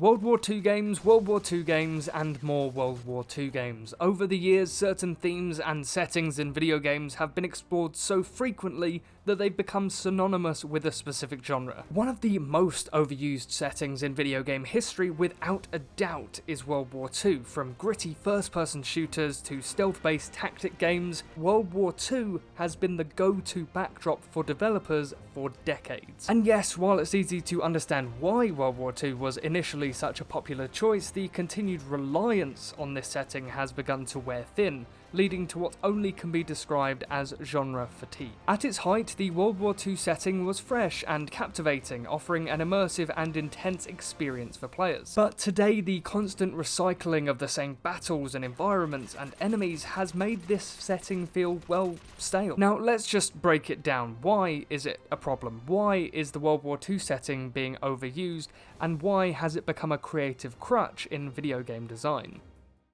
World War II games, World War II games, and more World War II games. Over the years, certain themes and settings in video games have been explored so frequently that they've become synonymous with a specific genre. One of the most overused settings in video game history, without a doubt, is World War II. From gritty first-person shooters to stealth-based tactic games, World War II has been the go-to backdrop for developers for decades. And yes, while it's easy to understand why World War II was initially such a popular choice, the continued reliance on this setting has begun to wear thin, leading to what only can be described as genre fatigue. At its height, the World War II setting was fresh and captivating, offering an immersive and intense experience for players. But today, the constant recycling of the same battles and environments and enemies has made this setting feel, well, stale. Now, let's just break it down. Why is it a problem? Why is the World War II setting being overused, and why has it become a creative crutch in video game design?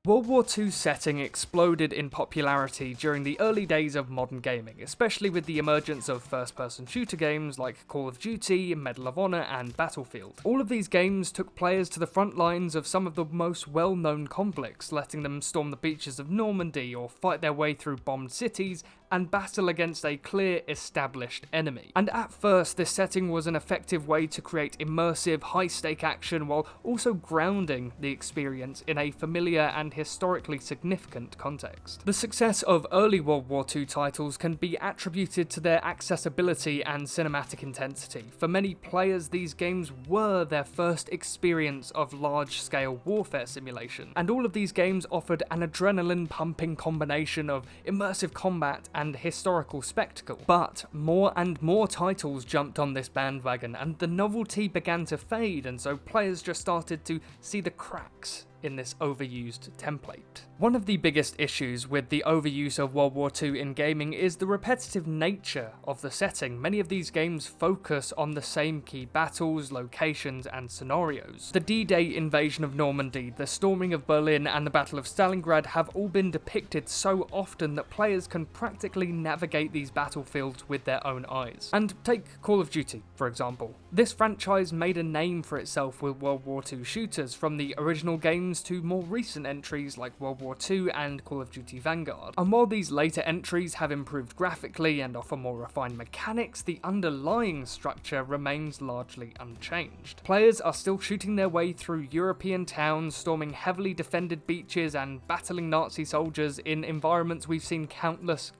World War II setting exploded in popularity during the early days of modern gaming, especially with the emergence of first-person shooter games like Call of Duty, Medal of Honor, and Battlefield. All of these games took players to the front lines of some of the most well-known conflicts, letting them storm the beaches of Normandy or fight their way through bombed cities and battle against a clear, established enemy. And at first, this setting was an effective way to create immersive, high-stake action while also grounding the experience in a familiar and historically significant context. The success of early World War II titles can be attributed to their accessibility and cinematic intensity. For many players, these games were their first experience of large-scale warfare simulation, and all of these games offered an adrenaline-pumping combination of immersive combat and historical spectacle. But more and more titles jumped on this bandwagon, and the novelty began to fade, and so players just started to see the cracks in this overused template. One of the biggest issues with the overuse of World War II in gaming is the repetitive nature of the setting. Many of these games focus on the same key battles, locations, and scenarios. The D-Day invasion of Normandy, the storming of Berlin, and the Battle of Stalingrad have all been depicted so often that players can practically navigate these battlefields with their own eyes. And take Call of Duty, for example. This franchise made a name for itself with World War II shooters, from the original games to more recent entries like World War II and Call of Duty Vanguard. And while these later entries have improved graphically and offer more refined mechanics, the underlying structure remains largely unchanged. Players are still shooting their way through European towns, storming heavily defended beaches and battling Nazi soldiers in environments we've seen countless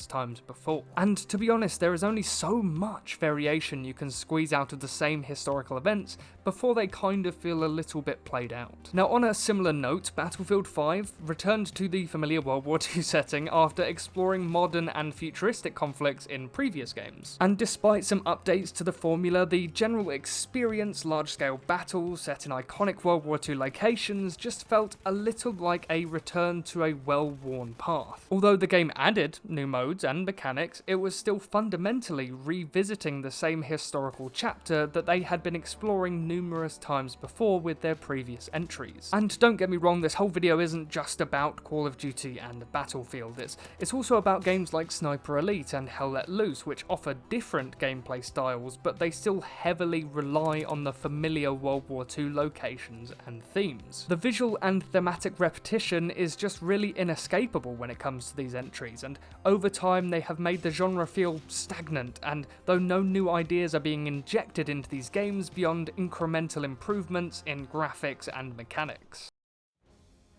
times before. And to be honest, there is only so much variation you can squeeze out of the same historical events before they kind of feel a little bit played out. Now, on a similar note, Battlefield 5 returned to the familiar World War II setting after exploring modern and futuristic conflicts in previous games. And despite some updates to the formula, the general experience, large-scale battles set in iconic World War II locations, just felt a little like a return to a well-worn path. Although the game added new modes and mechanics, it was still fundamentally revisiting the same historical chapter that they had been exploring numerous times before with their previous entries. And don't get me wrong, this whole video isn't just about Call of Duty and Battlefield. It's also about games like Sniper Elite and Hell Let Loose, which offer different gameplay styles, but they still heavily rely on the familiar World War II locations and themes. The visual and thematic repetition is just really inescapable when it comes to these entries, and over time they have made the genre feel stagnant, and though no new ideas are being injected into these games beyond incremental improvements in graphics and mechanics.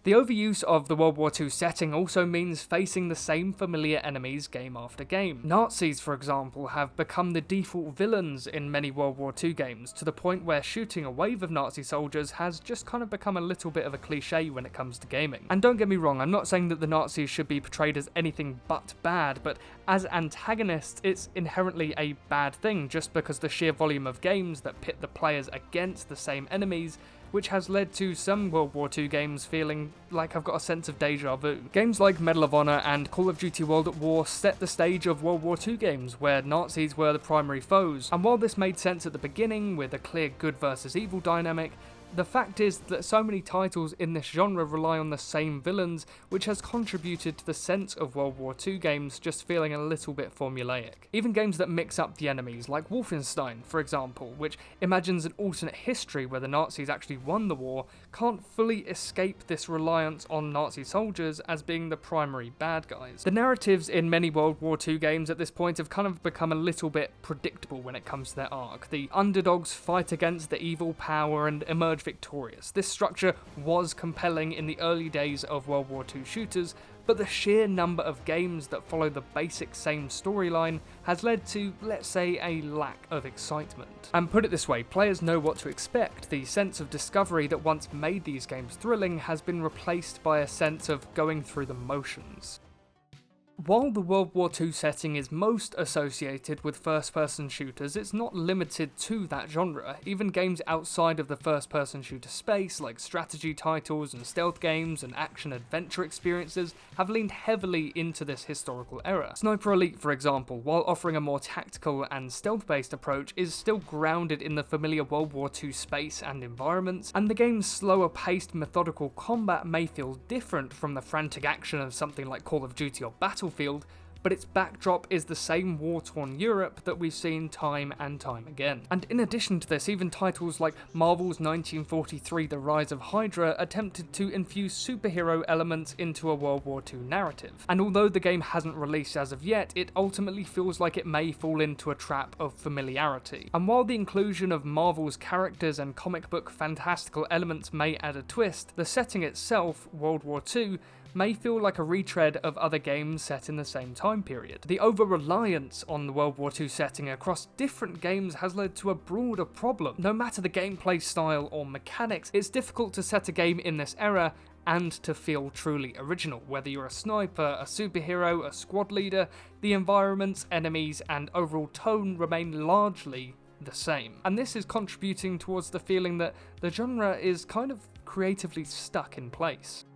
The overuse of the World War II setting also means facing the same familiar enemies game after game. Nazis, for example, have become the default villains in many World War II games, to the point where shooting a wave of Nazi soldiers has just kind of become a little bit of a cliche when it comes to gaming. And don't get me wrong, I'm not saying that the Nazis should be portrayed as anything but bad, but as antagonists, it's inherently a bad thing just because the sheer volume of games that pit the players against the same enemies, which has led to some World War II games feeling like I've got a sense of deja vu. Games like Medal of Honor and Call of Duty World at War set the stage of World War II games, where Nazis were the primary foes, and while this made sense at the beginning with a clear good versus evil dynamic, The fact is that so many titles in this genre rely on the same villains, which has contributed to the sense of World War II games just feeling a little bit formulaic. Even games that mix up the enemies, like Wolfenstein, for example, which imagines an alternate history where the Nazis actually won the war, can't fully escape this reliance on Nazi soldiers as being the primary bad guys. The narratives in many World War II games at this point have kind of become a little bit predictable when it comes to their arc. The underdogs fight against the evil power and emerge victorious. This structure was compelling in the early days of World War II shooters, but the sheer number of games that follow the basic same storyline has led to, let's say, a lack of excitement. And put it this way, players know what to expect. The sense of discovery that once made these games thrilling has been replaced by a sense of going through the motions. While the World War II setting is most associated with first-person shooters, it's not limited to that genre. Even games outside of the first-person shooter space, like strategy titles and stealth games and action-adventure experiences, have leaned heavily into this historical era. Sniper Elite, for example, while offering a more tactical and stealth-based approach, is still grounded in the familiar World War II space and environments, and the game's slower-paced, methodical combat may feel different from the frantic action of something like Call of Duty or Battlefield, but its backdrop is the same war-torn Europe that we've seen time and time again. And in addition to this, even titles like Marvel's 1943 The Rise of Hydra attempted to infuse superhero elements into a World War II narrative. And although the game hasn't released as of yet, it ultimately feels like it may fall into a trap of familiarity. And while the inclusion of Marvel's characters and comic book fantastical elements may add a twist, the setting itself, World War II, may feel like a retread of other games set in the same time period. The over-reliance on the World War II setting across different games has led to a broader problem. No matter the gameplay style or mechanics, it's difficult to set a game in this era and to feel truly original. Whether you're a sniper, a superhero, a squad leader, the environments, enemies, and overall tone remain largely the same. And this is contributing towards the feeling that the genre is kind of creatively stuck in place.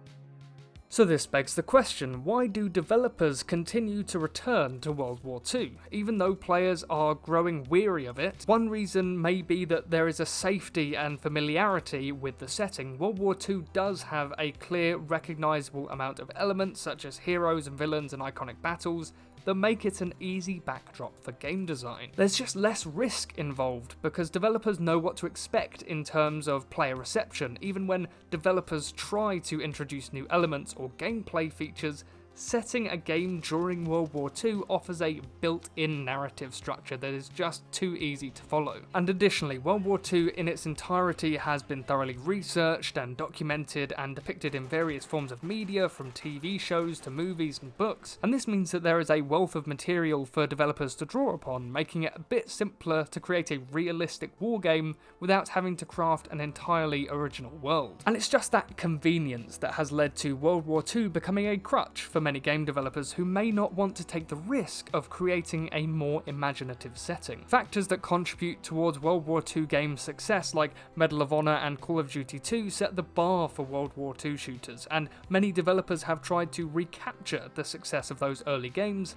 So this begs the question, why do developers continue to return to World War II, even though players are growing weary of it? One reason may be that there is a safety and familiarity with the setting. World War II does have a clear, recognisable amount of elements, such as heroes and villains and iconic battles, that make it an easy backdrop for game design. There's just less risk involved because developers know what to expect in terms of player reception. Even when developers try to introduce new elements or gameplay features, setting a game during World War II offers a built-in narrative structure that is just too easy to follow. And additionally, World War II in its entirety has been thoroughly researched and documented and depicted in various forms of media, from TV shows to movies and books, and this means that there is a wealth of material for developers to draw upon, making it a bit simpler to create a realistic war game without having to craft an entirely original world. And it's just that convenience that has led to World War II becoming a crutch for many game developers who may not want to take the risk of creating a more imaginative setting. Factors that contribute towards World War II games' success, like Medal of Honor and Call of Duty 2, set the bar for World War II shooters, and many developers have tried to recapture the success of those early games,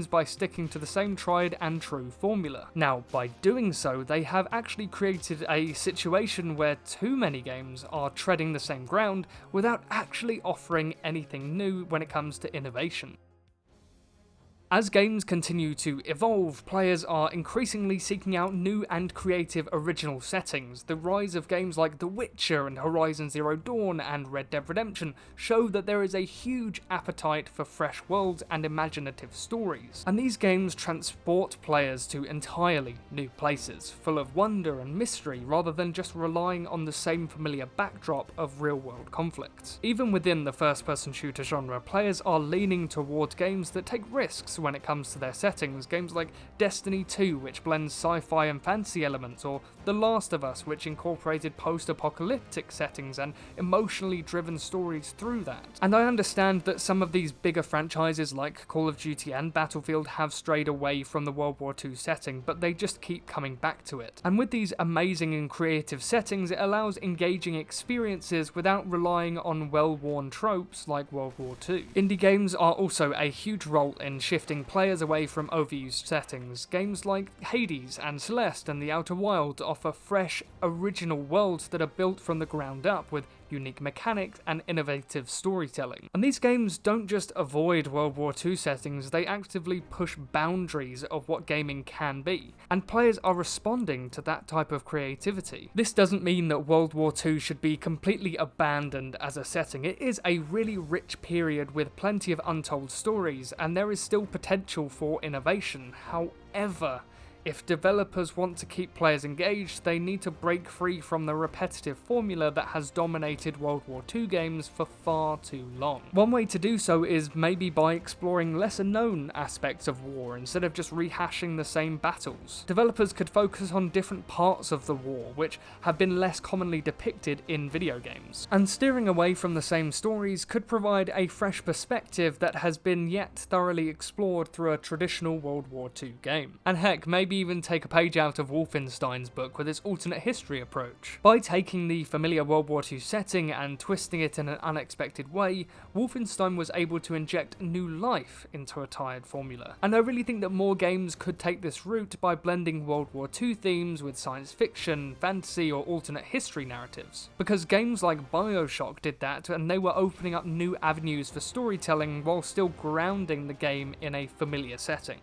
by sticking to the same tried and true formula. Now, by doing so, they have actually created a situation where too many games are treading the same ground without actually offering anything new when it comes to innovation. As games continue to evolve, players are increasingly seeking out new and creative original settings. The rise of games like The Witcher and Horizon Zero Dawn and Red Dead Redemption show that there is a huge appetite for fresh worlds and imaginative stories. And these games transport players to entirely new places, full of wonder and mystery, rather than just relying on the same familiar backdrop of real-world conflicts. Even within the first-person shooter genre, players are leaning towards games that take risks when it comes to their settings. Games like Destiny 2, which blends sci-fi and fantasy elements, or The Last of Us, which incorporated post-apocalyptic settings and emotionally driven stories through that. And I understand that some of these bigger franchises like Call of Duty and Battlefield have strayed away from the World War II setting, but they just keep coming back to it. And with these amazing and creative settings, it allows engaging experiences without relying on well-worn tropes like World War II. Indie games are also a huge role in shifting shifting players away from overused settings. Games like Hades and Celeste and The Outer Wilds offer fresh, original worlds that are built from the ground up with unique mechanics and innovative storytelling. And these games don't just avoid World War II settings, they actively push boundaries of what gaming can be, and players are responding to that type of creativity. This doesn't mean that World War II should be completely abandoned as a setting. It is a really rich period with plenty of untold stories, and there is still potential for innovation. However, if developers want to keep players engaged, they need to break free from the repetitive formula that has dominated World War II games for far too long. One way to do so is maybe by exploring lesser known aspects of war instead of just rehashing the same battles. Developers could focus on different parts of the war, which have been less commonly depicted in video games. And steering away from the same stories could provide a fresh perspective that has been yet thoroughly explored through a traditional World War II game. And heck, maybe even take a page out of Wolfenstein's book with its alternate history approach. By taking the familiar World War II setting and twisting it in an unexpected way, Wolfenstein was able to inject new life into a tired formula. And I really think that more games could take this route by blending World War II themes with science fiction, fantasy, or alternate history narratives. Because games like BioShock did that, and they were opening up new avenues for storytelling while still grounding the game in a familiar setting.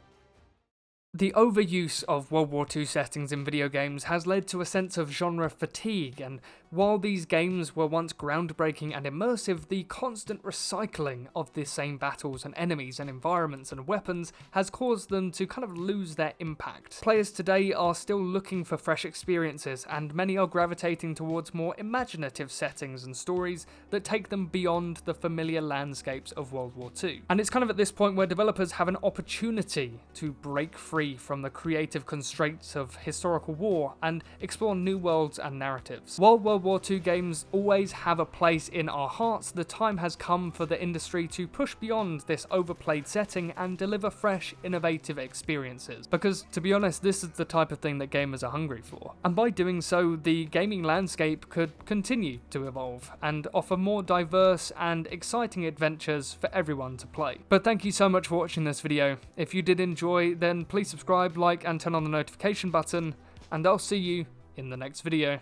The overuse of World War II settings in video games has led to a sense of genre fatigue, and while these games were once groundbreaking and immersive, the constant recycling of the same battles and enemies and environments and weapons has caused them to kind of lose their impact. Players today are still looking for fresh experiences, and many are gravitating towards more imaginative settings and stories that take them beyond the familiar landscapes of World War II. And it's kind of at this point where developers have an opportunity to break free from the creative constraints of historical war and explore new worlds and narratives. While World War II games always have a place in our hearts, the time has come for the industry to push beyond this overplayed setting and deliver fresh, innovative experiences. Because, to be honest, this is the type of thing that gamers are hungry for. And by doing so, the gaming landscape could continue to evolve and offer more diverse and exciting adventures for everyone to play. But thank you so much for watching this video. If you did enjoy, then please subscribe, like, and turn on the notification button, and I'll see you in the next video.